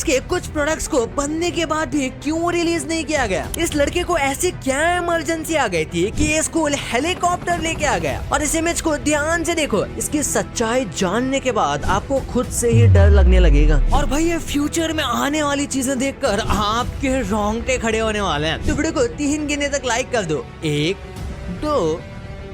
के कुछ प्रोडक्ट्स को बनने के बाद भी क्यों रिलीज नहीं किया गया? इस लड़के को ऐसी क्या इमरजेंसी आ गई थी कि ये स्कूल हेलीकॉप्टर लेके आ गया? और इस इमेज को ध्यान से देखो, इसकी सच्चाई जानने के बाद आपको खुद से ही डर लगने लगेगा। और भाई ये फ्यूचर में आने वाली चीजें देखकर आपके रोंगटे खड़े होने वाले हैं। तो वीडियो को 3 गिने तक लाइक कर दो। 1 2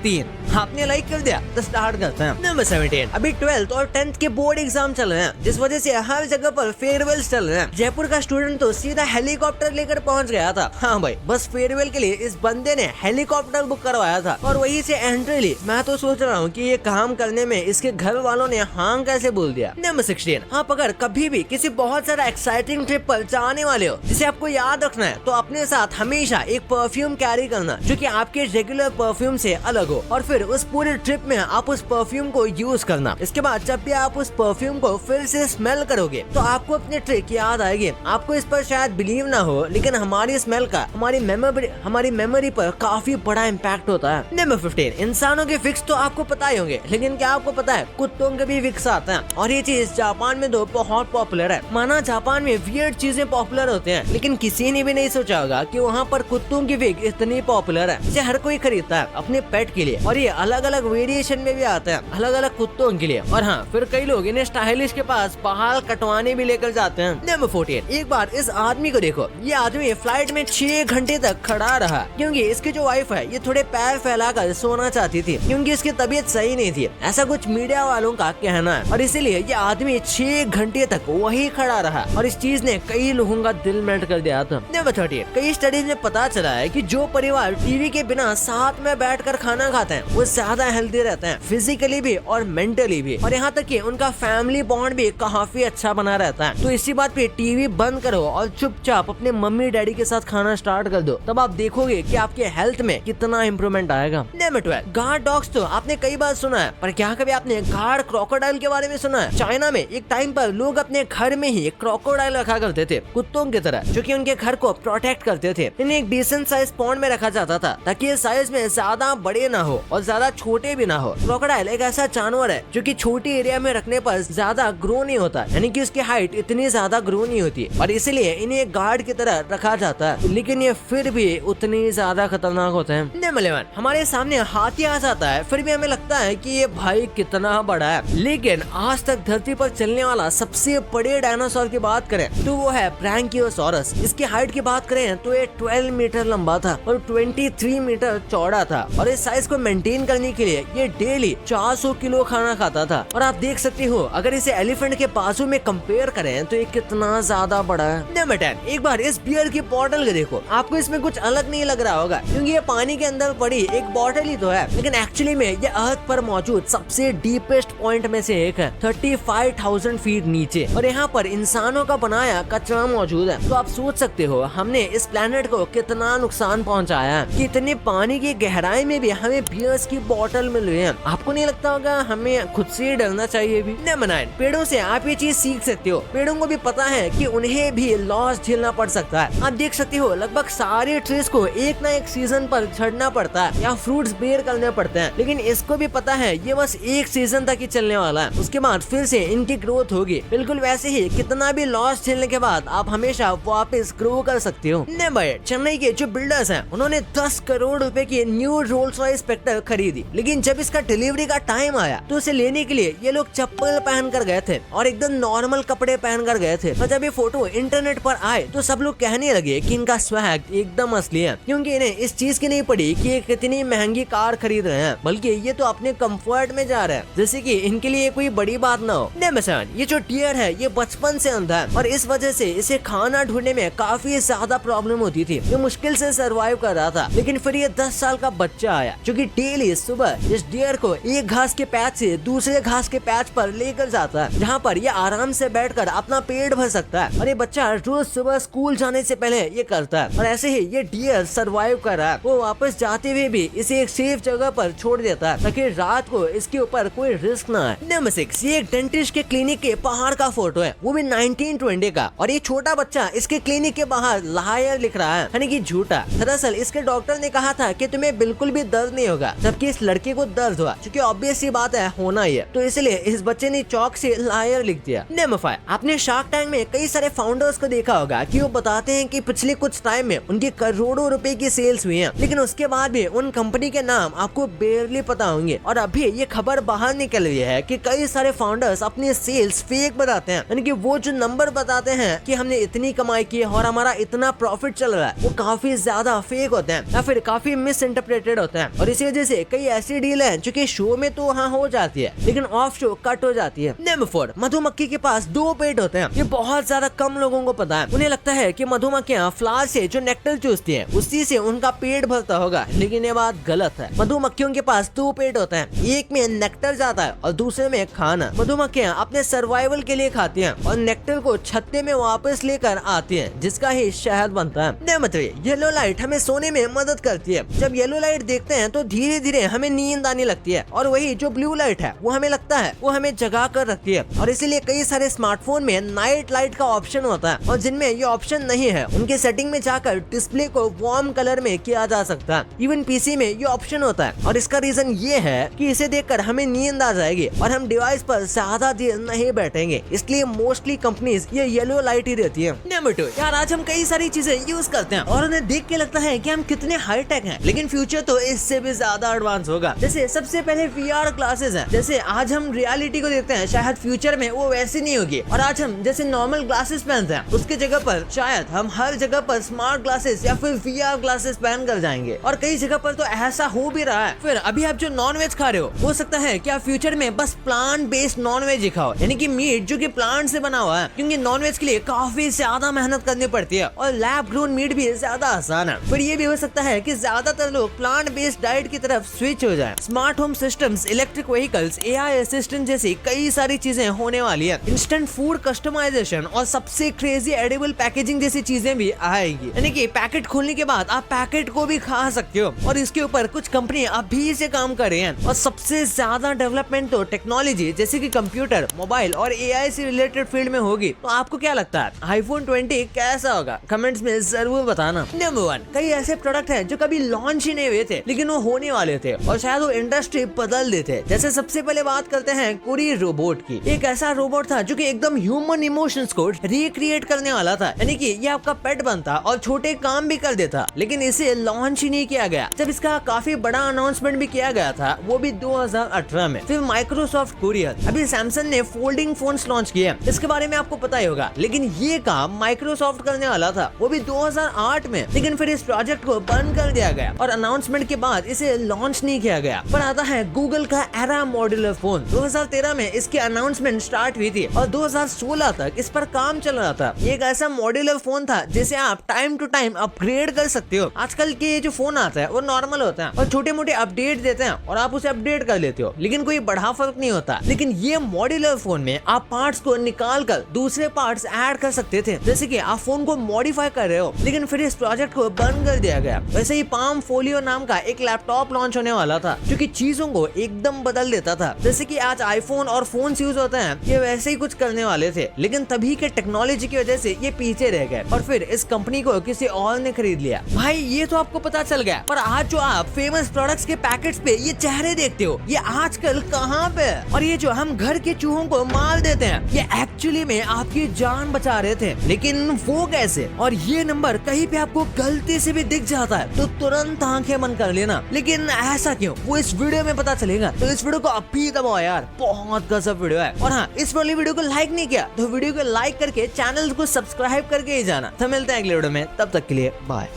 3। आपने लाइक कर दिया तो स्टार्ट करते हैं। नंबर 17। अभी 12th और 10th के बोर्ड एग्जाम चल रहे हैं, जिस वजह से हर जगह पर फेयरवेल चल रहे हैं। जयपुर का स्टूडेंट तो सीधा हेलीकॉप्टर लेकर पहुंच गया था। हाँ भाई, बस फेयरवेल के लिए इस बंदे ने हेलीकॉप्टर बुक करवाया था और वहीं से एंट्री ली। मैं तो सोच रहा हूँ कि ये काम करने में इसके घर वालों ने हाँ कैसे बोल दिया। नंबर 16। आप अगर कभी भी किसी बहुत सारा एक्साइटिंग ट्रिप पर जाने वाले हो जिसे आपको याद रखना है, तो अपने साथ हमेशा एक परफ्यूम कैरी करना जो कि आपके रेगुलर परफ्यूम से अलग हो, और फिर उस पूरे ट्रिप में आप उस परफ्यूम को यूज करना। इसके बाद जब भी आप उस परफ्यूम को फिर से स्मेल करोगे तो आपको अपनी ट्रिक याद आएगी। आपको इस पर शायद बिलीव ना हो, लेकिन हमारी स्मेल का हमारी मेमोरी पर काफी बड़ा इम्पैक्ट होता है। नंबर 15। इंसानों के फिक्स तो आपको पता ही होंगे, लेकिन क्या आपको पता है कुत्तों के भी फिक्स आते हैं? और ये चीज जापान में तो बहुत पॉपुलर है। माना जापान में वियर्ड चीजें पॉपुलर होते हैं, लेकिन किसी ने भी नहीं सोचा होगा कि वहाँ पर कुत्तों की फिक्स इतनी पॉपुलर है। इसे हर कोई खरीदता है अपने पेट के लिए, और ये अलग अलग वेरिएशन में भी आते हैं अलग अलग कुत्तों के लिए। और हाँ, फिर कई लोग इन्हें स्टाइलिश के पास बाल कटवाने भी लेकर जाते हैं। नंबर 14। एक बार इस आदमी को देखो, ये आदमी फ्लाइट में 6 घंटे तक खड़ा रहा क्योंकि इसकी जो वाइफ है ये थोड़े पैर फैलाकर सोना चाहती थी क्योंकि इसकी तबीयत सही नहीं थी, ऐसा कुछ मीडिया वालों का कहना है। और इसीलिए ये आदमी 6 घंटे तक वही खड़ा रहा, और इस चीज ने कई लोगों का दिल मेल्ट कर दिया था। नंबर 13। कई स्टडीज में पता चला है कि जो परिवार टीवी के बिना साथ में बैठकर खाना खाते हैं वो ज्यादा हेल्दी रहते हैं, फिजिकली भी और मेंटली भी, और यहाँ तक कि उनका फैमिली बॉन्ड भी काफी अच्छा बना रहता है। तो इसी बात पे टीवी बंद करो और चुपचाप अपने मम्मी डैडी के साथ खाना स्टार्ट कर दो, तब आप देखोगे कि आपके हेल्थ में कितना इम्प्रूवमेंट आएगा। नंबर 12। गार्ड डॉग्स तो आपने कई बार सुना है, पर क्या कभी आपने गार्ड क्रोकोडाइल के बारे में सुना है? चाइना में एक टाइम पर लोग अपने घर में ही क्रोकोडाइल रखा करते थे, कुत्तों की तरह, जो कि उनके घर को प्रोटेक्ट करते थे। इन्हें एक डिसेंट साइज पॉन्ड में रखा जाता था ताकि ये साइज में ज्यादा बड़े ना हो और ज्यादा छोटे भी ना हो। क्रोकोडाइल एक ऐसा जानवर है जो कि छोटी एरिया में रखने पर ज्यादा ग्रो नहीं होता, यानी कि उसकी हाइट इतनी ज्यादा ग्रो नहीं होती, और इसलिए इन्हें गार्ड की तरह रखा जाता है, लेकिन ये फिर भी उतनी ज्यादा खतरनाक होते हैं। नंबर 11। हमारे सामने हाथी आ जाता है, फिर भी हमें लगता है कि ये भाई कितना बड़ा है, लेकिन आज तक धरती पर चलने वाला सबसे बड़े डायनासोर की बात करें तो वो है ब्रांकियोसॉरस। इसकी हाइट की बात करें तो ये 12 मीटर लंबा था और 23 मीटर चौड़ा था, और इस साइज को मेंटेन करने के लिए ये डेली 400 किलो खाना खाता था। और आप देख सकते हो अगर इसे एलिफेंट के बाजू में कंपेयर करें तो ये कितना ज्यादा बड़ा है। नंबर 10। एक बार इस बियर की बोतल के देखो, आपको इसमें कुछ अलग नहीं लग रहा होगा क्योंकि ये पानी के अंदर पड़ी एक बोतल ही तो है, लेकिन एक्चुअली में ये अर्थ पर मौजूद सबसे डीपेस्ट पॉइंट में से एक है, 35,000 फीट नीचे, और यहाँ पर इंसानों का बनाया कचरा मौजूद है। तो आप सोच सकते हो हमने इस प्लेनेट को कितना नुकसान पहुँचाया है कि इतने पानी की गहराई में भी हमें बियर्स की बोतल मिल रही है। आपको नहीं लगता होगा हमें खुद से डरना चाहिए भी? नंबर 9। पेड़ों से आप ये चीज सीख सकते हो, पेड़ों को भी पता है कि उन्हें भी लॉस झेलना पड़ सकता है। आप देख सकते हो लगभग सारे ट्रीज को एक ना एक सीजन पर झड़ना पड़ता है या फ्रूट्स बेयर करने पड़ते हैं, लेकिन इसको भी पता है ये बस एक सीजन तक ही चलने वाला है, उसके बाद फिर से इनकी ग्रोथ होगी। बिल्कुल वैसे ही कितना भी लॉस झेलने के बाद आप हमेशा वापस ग्रो कर सकते हो। नंबर 8। चेन्नई के जो बिल्डर्स हैं उन्होंने 10 करोड़ रुपए की न्यू रोल्स रॉयस स्पेक्टर खरीदी, लेकिन जब इसका डिलीवरी का टाइम आया तो उसे लेने के लिए ये लोग चप्पल पहन कर गए थे और एकदम नॉर्मल कपड़े पहन कर गए थे। और जब ये फोटो इंटरनेट पर आए तो सब लोग कहने लगे कि इनका स्वैग एकदम असली है, क्योंकि इन्हें इस चीज की नहीं पड़ी कि ये कितनी महंगी कार खरीद रहे हैं, बल्कि ये तो अपने कंफर्ट में जा रहे हैं, जैसे कि इनके लिए कोई बड़ी बात ना हो। नंबर 7। ये जो डियर है ये बचपन से अंधा है और इस वजह से इसे खाना ढूंढने में काफी ज्यादा प्रॉब्लम होती थी। ये मुश्किल से सर्वाइव कर रहा था, लेकिन फिर ये 10 साल का बच्चा आया जो कि डेली सुबह इस डियर को एक घास के पैच से दूसरे घास के पैच पर लेकर जाता है, जहाँ पर ये आराम से बैठकर अपना पेट भर सकता है। और ये बच्चा रोज सुबह स्कूल जाने से पहले ये करता है, और ऐसे ही ये डियर सरवाइव कर रहा है। वो वापस जाते हुए भी इसे एक सेफ जगह पर छोड़ देता है ताकि रात को इसके ऊपर कोई रिस्क ना आए। नंबर 6। ये एक डेंटिस्ट के क्लिनिक के बाहर का फोटो है, वो भी 1920 का, और ये छोटा बच्चा इसके क्लिनिक के बाहर लायर लिख रहा है, यानी कि झूठा। दरअसल इसके डॉक्टर ने कहा था कि तुम्हें बिल्कुल भी दर्द नहीं होगा, जबकि इस लड़के को दर्द हुआ, क्योंकि ऑब्वियस सी बात है होना ही है। तो इसलिए इस बच्चे ने चौक से लायर लिख दिया। नंबर 5, आपने शार्क टैंक में कई सारे फाउंडर्स को देखा होगा कि वो बताते हैं कि पिछले कुछ टाइम में उनके करोड़ों रुपए की सेल्स हुई हैं, लेकिन उसके बाद भी उन कंपनी के नाम आपको बेरली पता होंगे। और अभी ये खबर बाहर निकल रही है कि कई सारे फाउंडर्स अपनी सेल्स फेक बताते हैं, यानी कि वो जो नंबर बताते हैं कि हमने इतनी कमाई की है और हमारा इतना प्रॉफिट चल रहा है, वो काफी ज्यादा फेक होते हैं या फिर काफी मिस इंटरप्रेटेड होते हैं। और इसी वजह से कई ऐसी डील है जो कि शो में तो हाँ हो जाती है, लेकिन ऑफ शो कट हो जाती है। नंबर 4, मधुमक्खी के पास 2 पेट होते हैं। ये बहुत ज्यादा कम लोगों को पता है। उन्हें लगता है कि मधुमक्खियां फ्लावर से जो नेक्टर चूसती हैं उसी से उनका पेट भरता होगा, लेकिन ये बात गलत है। मधुमक्खियों के पास 2 पेट होते हैं, एक में नेक्टर जाता है और दूसरे में खाना। मधुमक्खियां अपने सर्वाइवल के लिए खाती हैं और नेक्टर को छत्ते में वापस लेकर आती हैं, जिसका ही शहद बनता है। नंबर 3, येलो लाइट हमें सोने में मदद करती है। जब येलो लाइट देखते हैं तो धीरे धीरे हमें नींद आने लगती है, और वही जो ब्लू लाइट है वो हमें लगता है वो हमें जगा कर रखती है। और इसीलिए कई सारे स्मार्टफोन में नाइट लाइट का ऑप्शन होता है, और जिनमें ये ऑप्शन नहीं है उनके सेटिंग में जाकर डिस्प्ले को वार्म कलर में किया जा सकता है। इवन पीसी में ये ऑप्शन होता है, और इसका रीजन ये है कि इसे देखकर हमें नींद आ जाएगी और हम डिवाइस पर ज्यादा देर नहीं बैठेंगे, इसलिए मोस्टली कंपनीज ये येलो लाइट ही देती है। नंबर 2, यार आज हम कई सारी चीजें यूज करते हैं और उन्हें देख के लगता है कि हम कितने हाईटेक हैं, लेकिन फ्यूचर तो इससे भी ज्यादा एडवांस होगा। जैसे सबसे पहले VR क्लासेस हैं। जैसे आज हम रियलिटी को देखते हैं, शायद फ्यूचर में वो वैसी नहीं होगी, और आज हम जैसे नॉर्मल ग्लासेस पहनते हैं उसके जगह पर शायद हम हर जगह पर स्मार्ट ग्लासेस या फिर VR ग्लासेस पहन कर जाएंगे, और कई जगह पर तो ऐसा हो भी रहा है। फिर अभी आप जो नॉन वेज खा रहे हो सकता है कि आप फ्यूचर में बस प्लांट बेस्ड नॉन वेज ही खाओ, यानी कि मीट जो कि प्लांट से बना हुआ है, क्योंकि नॉन वेज के लिए काफी ज्यादा मेहनत करनी पड़ती है और लैब ग्रोन मीट भी ज्यादा आसान है। फिर ये भी हो सकता है कि ज्यादातर लोग प्लांट बेस्ड डाइट की तरफ स्विच हो जाए। Smart home systems, electric vehicles, AI assistant जैसी कई सारी चीजें होने वाली है। इंस्टेंट फूड कस्टमाइजेशन और सबसे क्रेजी एडिबल पैकेजिंग जैसी चीजें भी आएगी, यानी कि पैकेट खोलने के बाद आप पैकेट को भी खा सकते हो। और इसके ऊपर कुछ कंपनी अभी से काम कर रही हैं। और सबसे ज्यादा डेवलपमेंट तो टेक्नोलॉजी जैसे कि कंप्यूटर, मोबाइल और AI से रिलेटेड फील्ड में होगी। तो आपको क्या लगता है iPhone 20 कैसा होगा? कमेंट्स में जरूर बताना। नंबर 1, कई ऐसे प्रोडक्ट हैं जो कभी लॉन्च ही नहीं हुए थे लेकिन वो होने वाले थे और शायद वो इंडस्ट्री बदल देते। जैसे सबसे पहले बात करते हैं कुरी रोबोट की। एक ऐसा रोबोट था जो कि एकदम ह्यूमन इमोशंस को रिक्रिएट करने वाला था, यानी कि ये आपका पेट बनता और छोटे काम भी कर देता, लेकिन इसे लॉन्च ही नहीं किया गया। जब इसका काफी बड़ा अनाउंसमेंट भी किया गया था, वो भी 2018 में। फिर माइक्रोसॉफ्ट कुरियर, अभी सैमसंग ने फोल्डिंग फोन्स लॉन्च किए, इसके बारे में आपको पता ही होगा, लेकिन ये काम माइक्रोसॉफ्ट करने वाला था, वो भी 2008 में। लेकिन फिर इस प्रोजेक्ट को बंद कर दिया गया और अनाउंसमेंट के बाद इसे लॉन्च नहीं किया गया। पर आता है गूगल का एरा मॉड्यूलर फोन। 2013 में इसकी अनाउंसमेंट स्टार्ट हुई थी और 2016 तक इस पर काम चल रहा था। ये एक ऐसा मॉड्यूलर फोन था जिसे आप टाइम टू टाइम अपग्रेड कर सकते हो। आजकल के जो फोन आता है वो नॉर्मल होता है और छोटे मोटे अपडेट देते हैं और आप उसे अपडेट कर लेते हो, लेकिन कोई बड़ा फर्क नहीं होता। लेकिन ये मॉड्यूलर फोन में आप पार्ट्स को निकाल कर दूसरे पार्ट्स ऐड कर सकते थे, जैसे कि आप फोन को मॉडिफाई कर रहे हो। लेकिन फिर इस प्रोजेक्ट को बंद कर दिया गया। वैसे ही पाम फोलियो नाम का एक लैपटॉप लॉन्च होने वाला था जो कि चीजों को एकदम बदल देता था। जैसे कि आज आईफोन और फोन यूज होते हैं, ये वैसे ही कुछ करने वाले थे, लेकिन तभी के टेक्नोलॉजी की वजह से ये पीछे रह गए और फिर इस कंपनी को किसी और ने खरीद लिया। भाई ये तो आपको पता चल गया, पर आज जो आप फेमस प्रोडक्ट्स के पैकेट्स पे ये चेहरे देखते हो, ये आजकल कहाँ पे है? और ये जो हम घर के चूहों को मार देते हैं, ये एक्चुअली में आपकी जान बचा रहे थे, लेकिन वो कैसे? और ये नंबर कहीं पे आपको गलती से भी दिख जाता है तो तुरंत आंखें बंद कर लेना। लेकिन ऐसा क्यों, वो इस वीडियो में पता चलेगा। तो इस वीडियो को अभी दबाओ यार, बहुत गजब वीडियो है। और हाँ, इस वाली वीडियो को लाइक नहीं किया तो वीडियो को लाइक करके चैनल को सब्सक्राइब करके ही जाना। तो मिलते हैं अगले वीडियो में, तब तक के लिए बाय।